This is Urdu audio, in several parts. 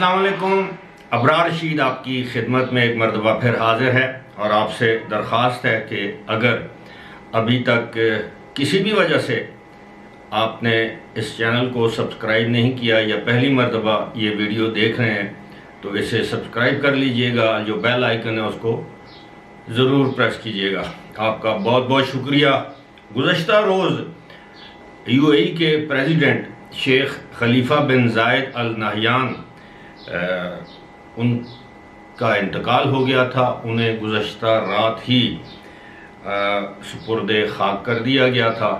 السلام علیکم. ابرار رشید آپ کی خدمت میں ایک مرتبہ پھر حاضر ہے اور آپ سے درخواست ہے کہ اگر ابھی تک کسی بھی وجہ سے آپ نے اس چینل کو سبسکرائب نہیں کیا یا پہلی مرتبہ یہ ویڈیو دیکھ رہے ہیں تو اسے سبسکرائب کر لیجئے گا. جو بیل آئیکن ہے اس کو ضرور پریس کیجئے گا. آپ کا بہت بہت شکریہ. گزشتہ روز یو اے ای کے پریزیڈنٹ شیخ خلیفہ بن زائد ال نہیان ان کا انتقال ہو گیا تھا. انہیں گزشتہ رات ہی سپرد خاک کر دیا گیا تھا.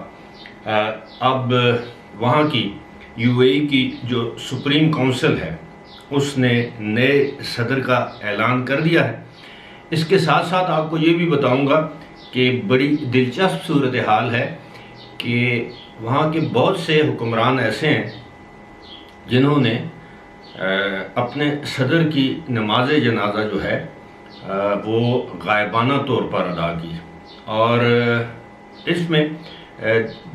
اب وہاں کی یو اے ای کی جو سپریم کونسل ہے اس نے نئے صدر کا اعلان کر دیا ہے. اس کے ساتھ ساتھ آپ کو یہ بھی بتاؤں گا کہ بڑی دلچسپ صورتحال ہے کہ وہاں کے بہت سے حکمران ایسے ہیں جنہوں نے اپنے صدر کی نماز جنازہ جو ہے وہ غائبانہ طور پر ادا کی. اور اس میں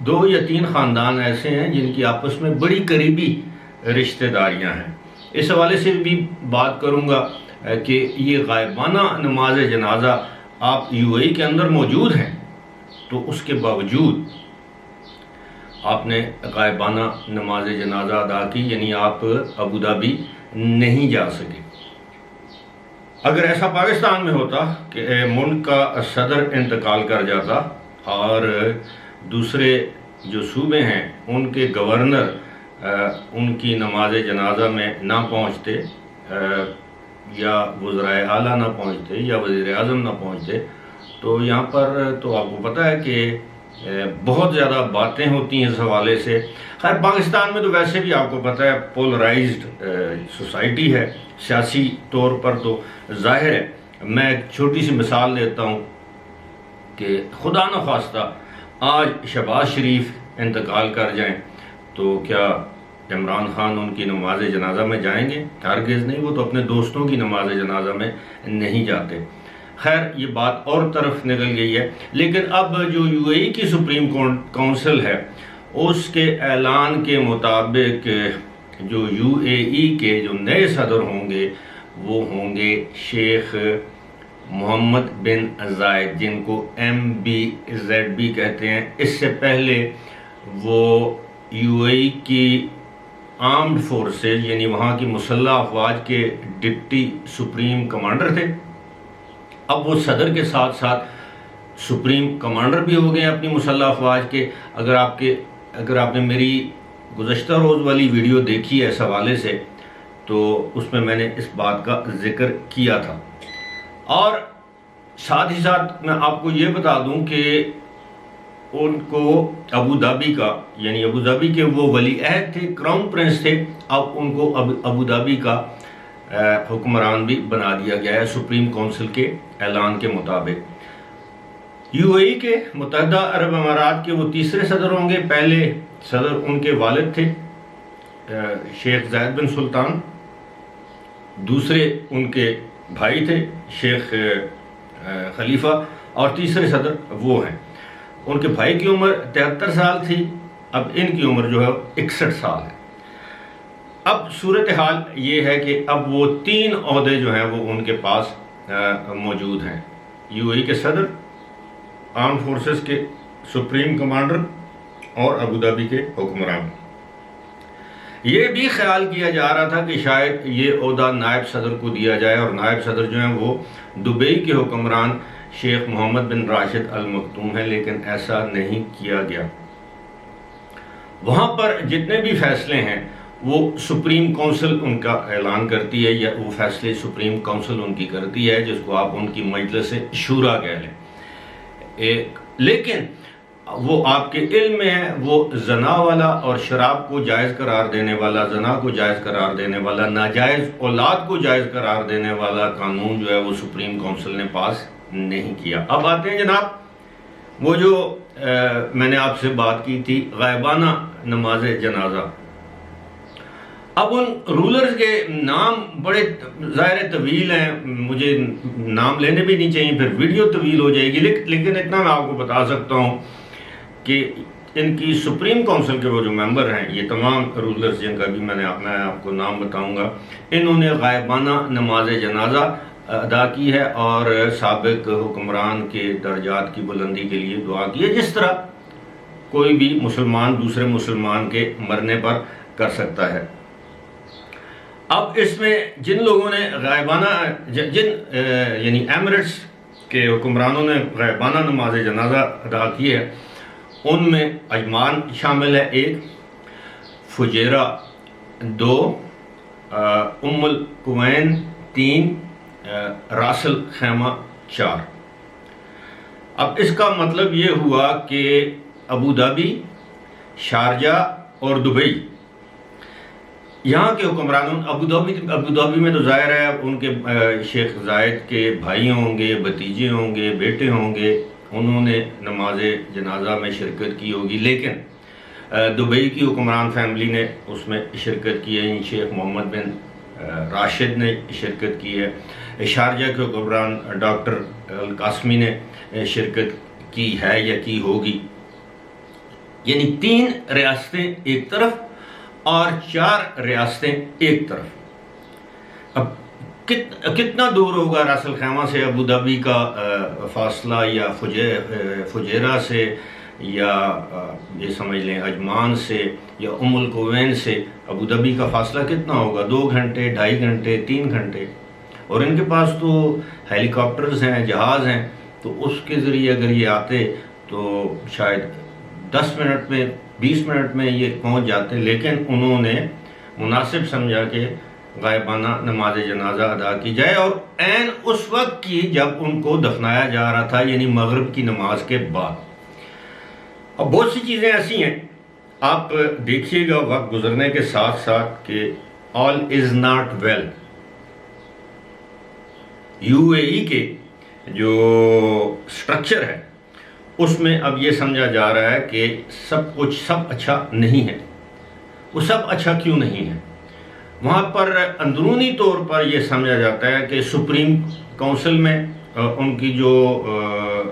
2 یا 3 خاندان ایسے ہیں جن کی آپس میں بڑی قریبی رشتہ داریاں ہیں. اس حوالے سے بھی بات کروں گا کہ یہ غائبانہ نماز جنازہ آپ یو اے ای کے اندر موجود ہیں تو اس کے باوجود آپ نے غائبانہ نماز جنازہ ادا کی، یعنی آپ ابوظہبی نہیں جا سکے. اگر ایسا پاکستان میں ہوتا کہ ملک کا صدر انتقال کر جاتا اور دوسرے جو صوبے ہیں ان کے گورنر ان کی نماز جنازہ میں نہ پہنچتے یا وزرائے اعلیٰ نہ پہنچتے یا وزیر اعظم نہ پہنچتے تو یہاں پر تو آپ کو پتہ ہے کہ بہت زیادہ باتیں ہوتی ہیں اس حوالے سے. خیر پاکستان میں تو ویسے بھی آپ کو پتہ ہے پولرائزڈ سوسائٹی ہے سیاسی طور پر، تو ظاہر ہے. میں ایک چھوٹی سی مثال دیتا ہوں کہ خدا نخواستہ آج شہباز شریف انتقال کر جائیں تو کیا عمران خان ان کی نماز جنازہ میں جائیں گے؟ ہرگز نہیں. وہ تو اپنے دوستوں کی نماز جنازہ میں نہیں جاتے. خیر یہ بات اور طرف نکل گئی ہے. لیکن اب جو یو اے ای کی سپریم کونسل ہے اس کے اعلان کے مطابق جو یو اے ای کے جو نئے صدر ہوں گے وہ ہوں گے شیخ محمد بن زائد، جن کو MBZ کہتے ہیں. اس سے پہلے وہ یو اے ای کی آرمڈ فورسز یعنی وہاں کی مسلح افواج کے ڈپٹی سپریم کمانڈر تھے. اب وہ صدر کے ساتھ ساتھ سپریم کمانڈر بھی ہو گئے ہیں اپنی مسلح افواج کے. اگر آپ نے میری گزشتہ روز والی ویڈیو دیکھی ہے اس حوالے سے تو اس میں نے اس بات کا ذکر کیا تھا. اور ساتھ ہی ساتھ میں آپ کو یہ بتا دوں کہ ان کو ابوظہبی کا یعنی ابوظہبی کے وہ ولی عہد تھے، کراؤن پرنس تھے، اب ان کو ابوظہبی کا حکمران بھی بنا دیا گیا ہے سپریم کونسل کے اعلان کے مطابق. یو اے ای کے متحدہ عرب امارات کے وہ تیسرے صدر ہوں گے. پہلے صدر ان کے والد تھے شیخ زید بن سلطان، دوسرے ان کے بھائی تھے شیخ خلیفہ، اور تیسرے صدر وہ ہیں. ان کے بھائی کی عمر 73 سال تھی، اب ان کی عمر جو ہے 61 سال ہے. اب صورتحال یہ ہے کہ اب وہ 3 عہدے جو ہیں وہ ان کے پاس موجود ہیں: یو اے ای کے صدر، آرم فورسز کے سپریم کمانڈر اور ابوظہبی کے حکمران. یہ بھی خیال کیا جا رہا تھا کہ شاید یہ عہدہ نائب صدر کو دیا جائے اور نائب صدر جو ہیں وہ دبئی کے حکمران شیخ محمد بن راشد المکتوم ہیں، لیکن ایسا نہیں کیا گیا. وہاں پر جتنے بھی فیصلے ہیں وہ سپریم کونسل ان کا اعلان کرتی ہے یا وہ فیصلے سپریم کونسل ان کی کرتی ہے، جس کو آپ ان کی مجلس شورا کہہ لیں. لیکن وہ آپ کے علم میں ہے وہ زنا والا اور شراب کو جائز قرار دینے والا، زنا کو جائز قرار دینے والا، ناجائز اولاد کو جائز قرار دینے والا قانون جو ہے وہ سپریم کونسل نے پاس نہیں کیا. اب آتے ہیں جناب وہ جو میں نے آپ سے بات کی تھی غائبانہ نماز جنازہ. اب ان رولرز کے نام بڑے ظاہر طویل ہیں، مجھے نام لینے بھی نہیں چاہیے، پھر ویڈیو طویل ہو جائے گی. لیکن اتنا میں آپ کو بتا سکتا ہوں کہ ان کی سپریم کونسل کے وہ جو ممبر ہیں، یہ تمام رولرز جن کا بھی میں آپ کو نام بتاؤں گا، انہوں نے غائبانہ نماز جنازہ ادا کی ہے اور سابق حکمران کے درجات کی بلندی کے لیے دعا کی ہے، جس طرح کوئی بھی مسلمان دوسرے مسلمان کے مرنے پر کر سکتا ہے۔ اب اس میں جن لوگوں نے غائبانہ یعنی ایمریٹس کے حکمرانوں نے غائبانہ نماز جنازہ ادا کی ہے، ان میں عجمان شامل ہے 1، فجیرہ 2، ام القوین 3، راس الخیمہ 4۔ اب اس کا مطلب یہ ہوا کہ ابو دھابی، شارجہ اور دبئی، یہاں کے حکمرانوں، ابو دھابی میں تو ظاہر ہے ان کے شیخ زائد کے بھائی ہوں گے، بھتیجے ہوں گے، بیٹے ہوں گے، انہوں نے نماز جنازہ میں شرکت کی ہوگی، لیکن دبئی کی حکمران فیملی نے اس میں شرکت کی ہے، شیخ محمد بن راشد نے شرکت کی ہے، شارجہ کے حکمران ڈاکٹر القاسمی نے شرکت کی ہے یا کی ہوگی، یعنی 3 ریاستیں ایک طرف اور 4 ریاستیں ایک طرف۔ اب کتنا دور ہوگا راس الخیمہ سے ابو دھابی کا فاصلہ، یا فجیرہ سے، یا یہ سمجھ لیں عجمان سے، یا ام القوین سے ابو دھابی کا فاصلہ کتنا ہوگا؟ 2 گھنٹے، 2.5 گھنٹے، 3 گھنٹے، اور ان کے پاس تو ہیلی کاپٹرز ہیں، جہاز ہیں، تو اس کے ذریعے اگر یہ آتے تو شاید 10 منٹ میں، 20 منٹ میں یہ پہنچ جاتے، لیکن انہوں نے مناسب سمجھا کہ غائبانہ نماز جنازہ ادا کی جائے، اور عین اس وقت کی جب ان کو دفنایا جا رہا تھا، یعنی مغرب کی نماز کے بعد۔ اب بہت سی چیزیں ایسی ہیں، آپ دیکھیے گا وقت گزرنے کے ساتھ ساتھ کہ all is not well، UAE کے جو سٹرکچر ہے اس میں اب یہ سمجھا جا رہا ہے کہ سب اچھا نہیں ہے۔ وہ سب اچھا کیوں نہیں ہے؟ وہاں پر اندرونی طور پر یہ سمجھا جاتا ہے کہ سپریم کونسل میں ان کی جو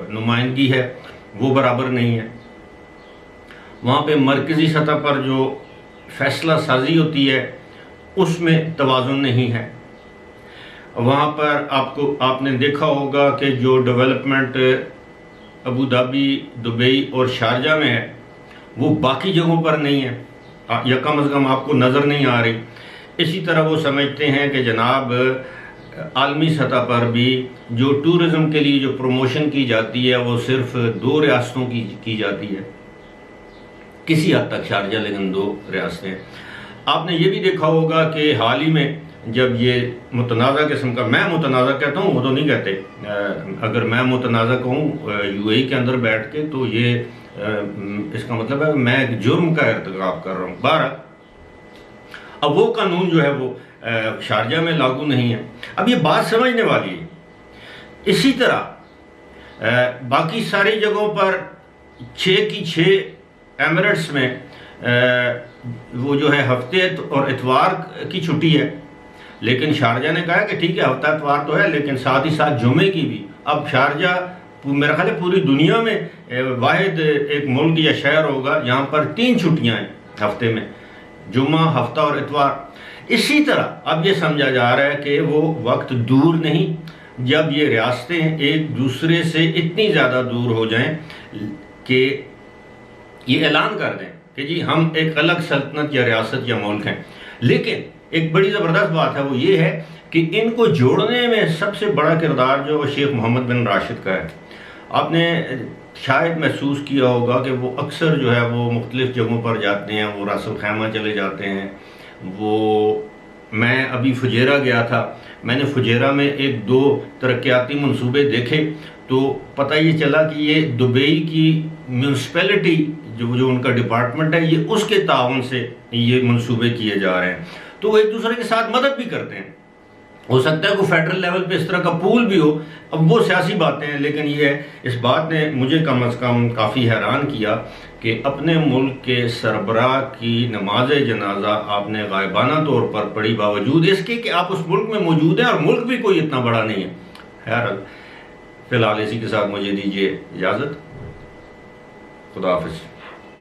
نمائندگی ہے وہ برابر نہیں ہے، وہاں پہ مرکزی سطح پر جو فیصلہ سازی ہوتی ہے اس میں توازن نہیں ہے، وہاں پر آپ نے دیکھا ہوگا کہ جو ڈیولپمنٹ ابو دھابی، دبئی اور شارجہ میں ہے وہ باقی جگہوں پر نہیں ہے، یا کم از کم آپ کو نظر نہیں آ رہی۔ اسی طرح وہ سمجھتے ہیں کہ جناب عالمی سطح پر بھی جو ٹورزم کے لیے جو پروموشن کی جاتی ہے وہ صرف 2 ریاستوں کی جاتی ہے، کسی حد تک شارجہ، لیکن 2 ریاستیں۔ آپ نے یہ بھی دیکھا ہوگا کہ حال ہی میں جب یہ متنازع قسم کا، میں متنازع کہتا ہوں، وہ تو نہیں کہتے، اگر میں متنازع کہوں UAE کے اندر بیٹھ کے تو یہ اس کا مطلب ہے میں ایک جرم کا ارتکاب کر رہا ہوں۔ بہرحال اب وہ قانون جو ہے وہ شارجہ میں لاگو نہیں ہے۔ اب یہ بات سمجھنے والی ہے۔ اسی طرح باقی ساری جگہوں پر 6 کی 6 ایمریٹس میں وہ جو ہے ہفتے اور اتوار کی چھٹی ہے، لیکن شارجہ نے کہا کہ ٹھیک ہے ہفتہ اتوار تو ہے، لیکن ساتھ ہی ساتھ جمعے کی بھی۔ اب شارجہ میرا خیال ہے پوری دنیا میں واحد ایک ملک یا شہر ہوگا جہاں پر 3 چھٹیاں ہیں ہفتے میں، جمعہ، ہفتہ اور اتوار۔ اسی طرح اب یہ سمجھا جا رہا ہے کہ وہ وقت دور نہیں جب یہ ریاستیں ایک دوسرے سے اتنی زیادہ دور ہو جائیں کہ یہ اعلان کر دیں کہ جی ہم ایک الگ سلطنت یا ریاست یا ملک ہیں۔ لیکن ایک بڑی زبردست بات ہے، وہ یہ ہے کہ ان کو جوڑنے میں سب سے بڑا کردار جو شیخ محمد بن راشد کا ہے۔ آپ نے شاید محسوس کیا ہوگا کہ وہ اکثر جو ہے وہ مختلف جگہوں پر جاتے ہیں، وہ راس الخیمہ چلے جاتے ہیں۔ میں ابھی فجیرہ گیا تھا، میں نے فجیرہ میں 1-2 ترقیاتی منصوبے دیکھے تو پتہ یہ چلا کہ یہ دبئی کی میونسپیلٹی جو ان کا ڈپارٹمنٹ ہے، یہ اس کے تعاون سے یہ منصوبے کیے جا رہے ہیں، تو وہ ایک دوسرے کے ساتھ مدد بھی کرتے ہیں۔ ہو سکتا ہے کوئی فیڈرل لیول پہ اس طرح کا پول بھی ہو، اب وہ سیاسی باتیں ہیں، لیکن یہ ہے اس بات نے مجھے کم از کم کافی حیران کیا کہ اپنے ملک کے سربراہ کی نماز جنازہ آپ نے غائبانہ طور پر پڑھی، باوجود اس کے کہ آپ اس ملک میں موجود ہیں اور ملک بھی کوئی اتنا بڑا نہیں ہے۔ خیر فی الحال اسی کے ساتھ مجھے دیجیے اجازت، خدا حافظ۔